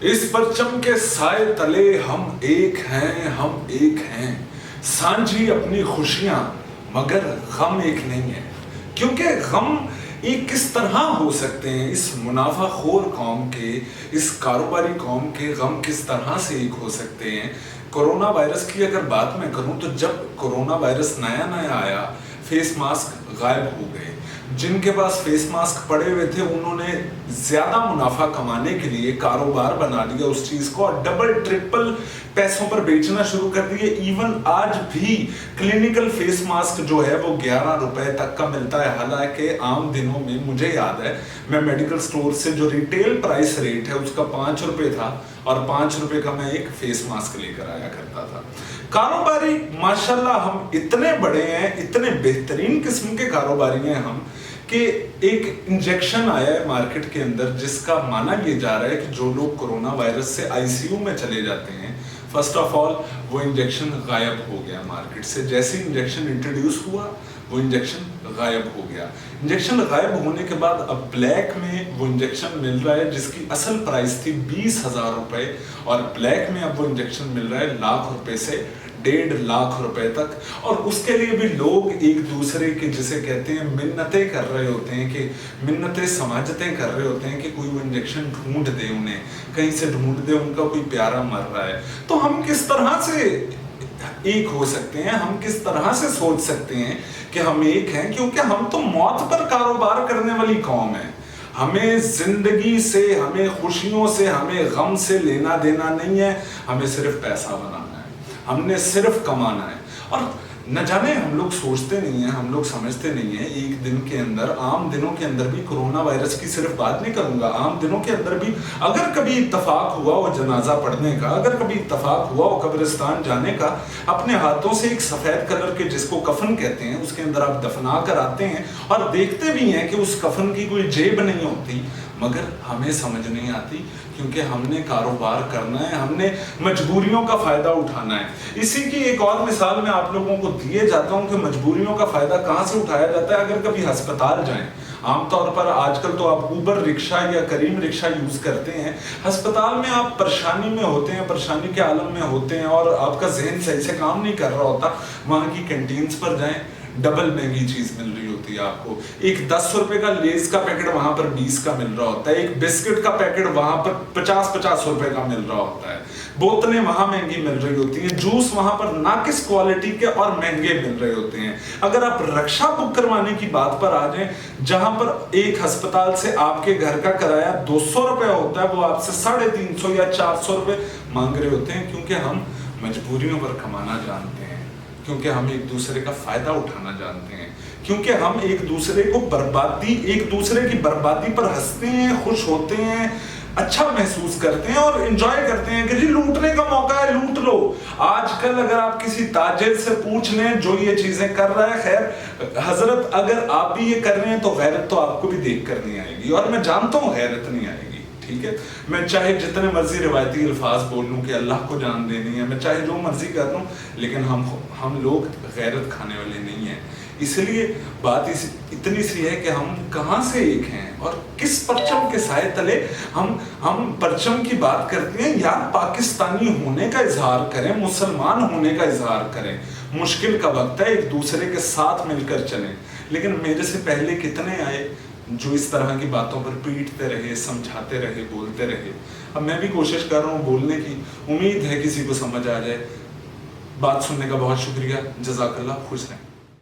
इस परचम के साए तले हम एक हैं, हम एक हैं। सांझी अपनी खुशियां मगर गम एक नहीं है। क्योंकि गम एक किस तरह हो सकते हैं, इस मुनाफाखोर कौम के, इस कारोबारी कौम के गम किस तरह से एक हो सकते हैं। कोरोना वायरस की अगर बात मैं करूं तो जब कोरोना वायरस नया नया आया, फेस मास्क गायब हो गए। जिनके पास फेस मास्क पड़े हुए थे उन्होंने ज्यादा मुनाफा कमाने के लिए कारोबार बना लिया उस चीज को और डबल ट्रिपल पैसों पर बेचना शुरू कर दिए। इवन आज भी क्लिनिकल फेस मास्क जो है वो 11 रुपए तक का मिलता है। हालांकि आम दिनों में मुझे याद है मैं मेडिकल स्टोर से जो रिटेल प्राइस रेट है उसका 5 रुपए था और 5 रुपए का मैं एक फेस मास्क लेकर आया करता था। कारोबारी माशाल्लाह हम इतने बड़े हैं, इतने बेहतरीन किस्म के कारोबारी हैं हम कि एक इंजेक्शन आया है मार्केट के अंदर जिसका माना ये जा रहा है कि जो लोग कोरोना वायरस से आईसीयू में चले जाते हैं, फर्स्ट ऑफ ऑल वो इंजेक्शन गायब हो गया मार्केट से। जैसे इंजेक्शन इंट्रोड्यूस हुआ वो इंजेक्शन गायब हो गया। इंजेक्शन गायब होने के बाद अब ब्लैक में वो इंजेक्शन मिल रहा है जिसकी असल प्राइस थी 20,000 रुपए और ब्लैक में अब वो इंजेक्शन मिल रहा है लाख रुपए से 1.5 लाख रुपए तक। और उसके लिए भी लोग एक दूसरे के जिसे कहते हैं मिन्नतें कर रहे होते हैं, कि मिन्नतें समाजतें कर रहे होते हैं कि कोई वो इंजेक्शन ढूंढ दे, उन्हें कहीं से ढूंढ दे, उनका कोई प्यारा मर रहा है। तो हम किस तरह से एक हो सकते हैं, हम किस तरह से सोच सकते हैं कि हम एक हैं, क्योंकि हम तो मौत पर कारोबार करने वाली कौम है। हमें जिंदगी से, हमें खुशियों से, हमें गम से लेना देना नहीं है। हमें सिर्फ पैसा बनाना है, हमने सिर्फ कमाना है। और न जाने हम लोग सोचते नहीं हैं, हम लोग समझते नहीं हैं। एक दिन के अंदर, आम दिनों के अंदर भी, कोरोना वायरस की सिर्फ बात नहीं करूंगा, आम दिनों के अंदर भी अगर कभी इत्तफाक हुआ वो जनाजा पढ़ने का, अगर कभी इत्तफाक हुआ वो कब्रिस्तान जाने का, अपने हाथों से एक सफेद कलर के जिसको कफन कहते हैं उसके अंदर आप दफना कर आते हैं और देखते भी हैं कि उस कफन की कोई जेब नहीं होती, मगर हमें समझ नहीं आती क्योंकि हमने कारोबार करना है, हमने मजबूरियों का फायदा उठाना है। इसी की एक और मिसाल मैं आप लोगों को दिए जाता हूं कि मजबूरियों का फायदा कहां से उठाया जाता है। अगर कभी अस्पताल जाएं, आमतौर पर आजकल तो आप उबर रिक्शा या करीम रिक्शा यूज करते हैं। अस्पताल में आप परेशानी में होते हैं, परेशानी के आलम में होते हैं और आपका जहन सही से काम नहीं कर रहा होता। वहां की कैंटीन्स पर जाएं, डबल महंगी चीज मिल रही होती है आपको। एक 10 रुपए का लेस का पैकेट वहां पर 20 का मिल रहा होता है, एक बिस्किट का पैकेट वहां पर 50-50 रुपए का मिल रहा होता है। बोतलें वहां महंगी मिल रही होती हैं, जूस वहां पर नाकिस क्वालिटी के और महंगे मिल रहे होते हैं। अगर आप रक्षा बुक करवाने की बात पर आ जाएं, जहां पर एक अस्पताल से आपके घर का किराया 200 रुपए होता है, वो आपसे 350 या 400 रुपए मांग रहे होते हैं, क्योंकि हम मजबूरियों पर कमाना जानते हैं, क्योंकि हम एक दूसरे का फायदा उठाना जानते हैं, क्योंकि हम एक दूसरे की बर्बादी पर हंसते हैं, खुश होते हैं, अच्छा महसूस करते हैं और एंजॉय करते हैं कि जी लूटने का मौका है, लूट लो। आजकल अगर आप किसी ताजिर से पूछ लें जो ये चीजें कर रहा है, खैर हजरत अगर आप भी ये कर रहे हैं तो गैरत तो आपको भी देख कर नहीं आएगी, और मैं जानता हूँ गैरत नहीं आएगी। ठीक है, मैं चाहे जितने मर्जी रिवायती अल्फाज बोल लूं कि अल्लाह को जान देनी है, मैं चाहे जो मर्जी कर लूं, लेकिन हम लोग गैरत खाने वाले नहीं हैं। इसलिए बात इतनी सी है कि हम कहां से एक हैं और किस परचम के साए तले हम परचम की बात करते हैं। यार पाकिस्तानी होने का इजहार करें, मुसलमान होने का इजहार करें। मुश्किल का वक्त है, एक दूसरे के साथ मिलकर चलें। लेकिन मेरे से पहले कितने आए जो इस तरह की बातों पर पीटते रहे, समझाते रहे, बोलते रहे। अब मैं भी कोशिश कर रहा हूँ बोलने की, उम्मीद है किसी को समझ आ जाए। बात सुनने का बहुत शुक्रिया, जज़ाकल्लाह, खुश रहें।